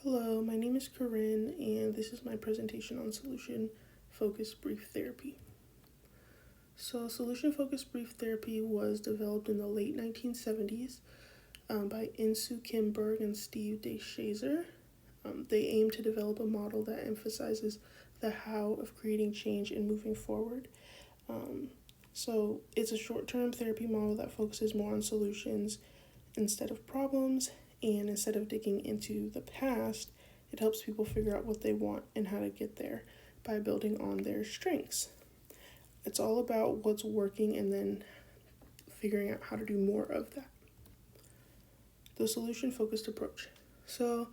Hello, my name is Corinne, and this is my presentation on solution-focused brief therapy. So, solution-focused brief therapy was developed in the late 1970s by Insoo Kim Berg and Steve DeShazer. They aim to develop a model that emphasizes the how of creating change and moving forward. So, it's a short-term therapy model that focuses more on solutions instead of problems, and instead of digging into the past, it helps people figure out what they want and how to get there by building on their strengths. It's all about what's working and then figuring out how to do more of that. The solution focused approach. So,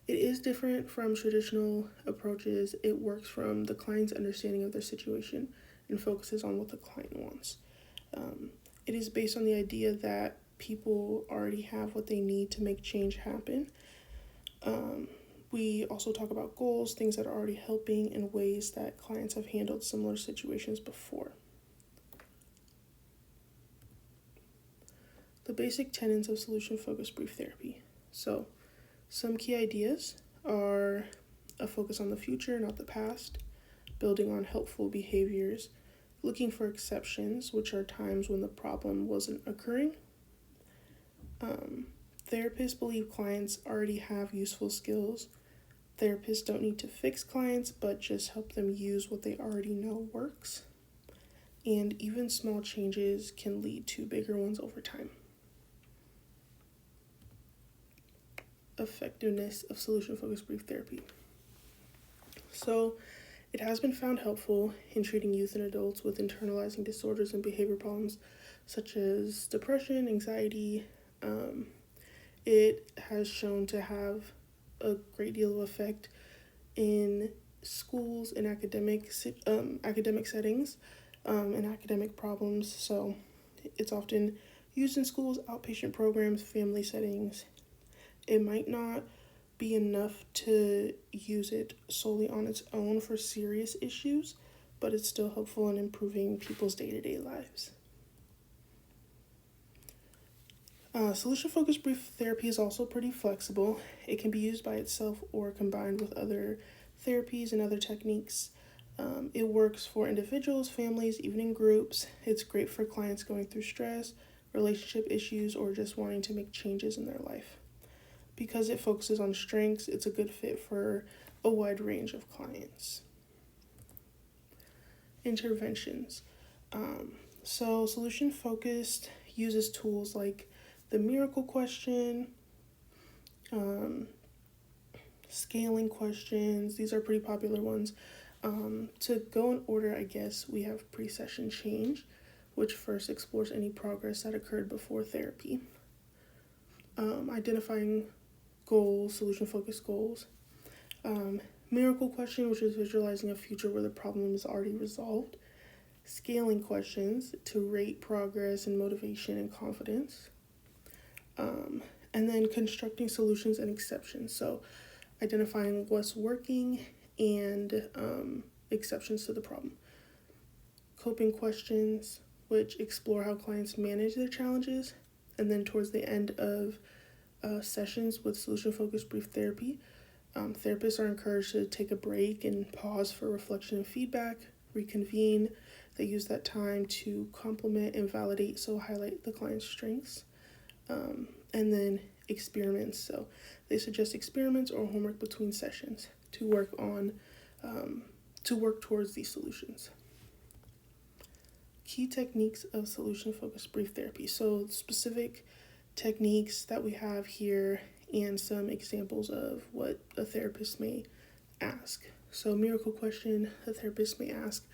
it is different from traditional approaches. It works from the client's understanding of their situation and focuses on what the client wants. It is based on the idea that people already have what they need to make change happen. We also talk about goals, things that are already helping, in ways that clients have handled similar situations before. The basic tenets of solution-focused brief therapy. So, some key ideas are a focus on the future, not the past, building on helpful behaviors, looking for exceptions, which are times when the problem wasn't occurring. Therapists believe clients already have useful skills. Therapists don't need to fix clients, but just help them use what they already know works. And even small changes can lead to bigger ones over time. Effectiveness of solution-focused brief therapy. So, it has been found helpful in treating youth and adults with internalizing disorders and behavior problems such as depression, anxiety. It has shown to have a great deal of effect in schools and academic settings and academic problems. So it's often used in schools, outpatient programs, family settings. It might not be enough to use it solely on its own for serious issues, but it's still helpful in improving people's day-to-day lives. Solution-focused brief therapy is also pretty flexible. It can be used by itself or combined with other therapies and other techniques. It works for individuals, families, even in groups. It's great for clients going through stress, relationship issues, or just wanting to make changes in their life. Because it focuses on strengths, it's a good fit for a wide range of clients. Interventions. So solution-focused uses tools like the miracle question, scaling questions. These are pretty popular ones. To go in order, I guess, we have pre-session change, which first explores any progress that occurred before therapy. Identifying goals, solution-focused goals. Miracle question, which is visualizing a future where the problem is already resolved. Scaling questions to rate progress and motivation and confidence. And then constructing solutions and exceptions. So identifying what's working and exceptions to the problem. Coping questions, which explore how clients manage their challenges. And then towards the end of sessions with solution-focused brief therapy, therapists are encouraged to take a break and pause for reflection and feedback, reconvene. They use that time to compliment and validate, so highlight the client's strengths. And then experiments. So they suggest experiments or homework between sessions to work towards these solutions. Key techniques of solution-focused brief therapy. So specific techniques that we have here and some examples of what a therapist may ask. So miracle question, a therapist may ask,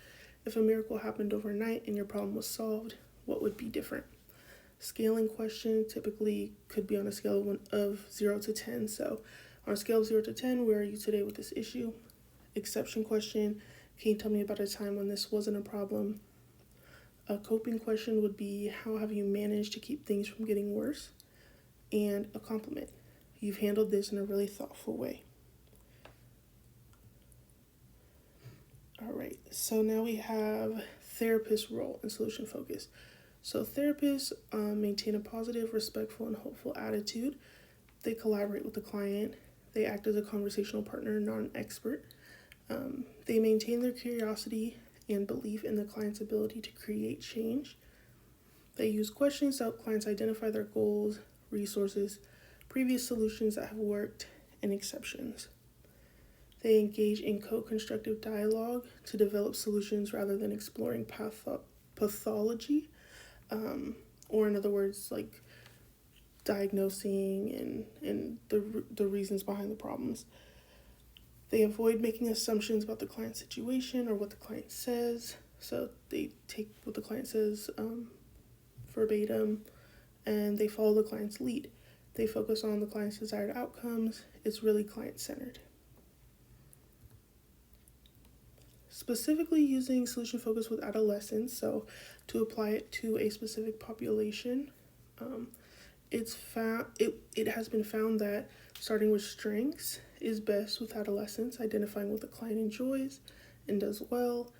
if a miracle happened overnight and your problem was solved, what would be different? Scaling question typically could be on a scale of 0 to 10. So on a scale of 0 to 10, where are you today with this issue? Exception question, can you tell me about a time when this wasn't a problem? A coping question would be, how have you managed to keep things from getting worse? And a compliment, you've handled this in a really thoughtful way. All right, so now we have therapist role in solution focus. So therapists maintain a positive, respectful, and hopeful attitude. They collaborate with the client. They act as a conversational partner, not an expert. They maintain their curiosity and belief in the client's ability to create change. They use questions to help clients identify their goals, resources, previous solutions that have worked, and exceptions. They engage in co-constructive dialogue to develop solutions rather than exploring pathology, or in other words, like diagnosing and the reasons behind the problems. They avoid making assumptions about the client's situation or what the client says. So they take what the client says verbatim, and they follow the client's lead. They focus on the client's desired outcomes. It's really client-centered. Specifically using solution focus with adolescents, so to apply it to a specific population, it has been found that starting with strengths is best with adolescents, identifying what the client enjoys and does well.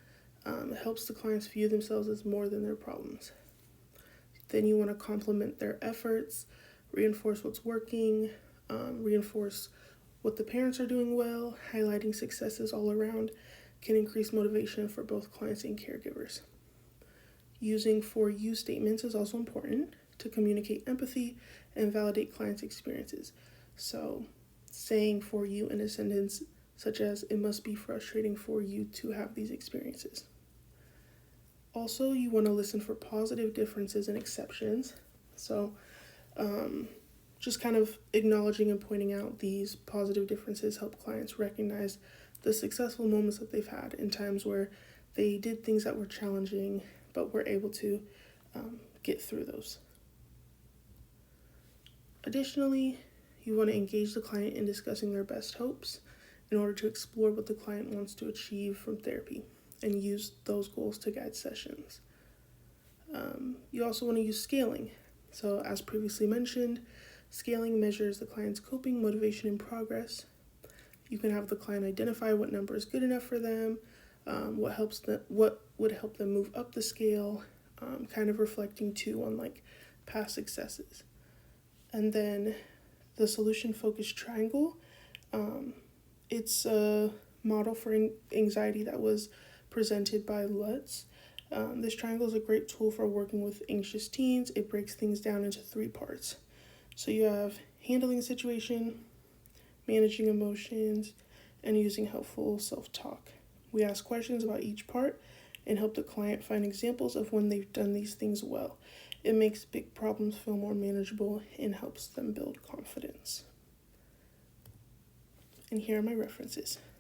It helps the clients view themselves as more than their problems. Then you want to complement their efforts, reinforce what's working, reinforce what the parents are doing well. Highlighting successes all around can increase motivation for both clients and caregivers. Using for you statements is also important to communicate empathy and validate clients' experiences. So saying for you in a sentence such as, "It must be frustrating for you to have these experiences." Also, you want to listen for positive differences and exceptions. So just kind of acknowledging and pointing out these positive differences help clients recognize the successful moments that they've had in times where they did things that were challenging but were able to get through those. Additionally, you want to engage the client in discussing their best hopes in order to explore what the client wants to achieve from therapy and use those goals to guide sessions. You also want to use scaling. So as previously mentioned, scaling measures the client's coping, motivation, and progress. You can have the client identify what number is good enough for them, what would help them move up the scale, kind of reflecting too on like past successes. And then the solution-focused triangle, it's a model for anxiety that was presented by Lutz. This triangle is a great tool for working with anxious teens. It breaks things down into 3 parts. So you have handling the situation, managing emotions, and using helpful self-talk. We ask questions about each part and help the client find examples of when they've done these things well. It makes big problems feel more manageable and helps them build confidence. And here are my references.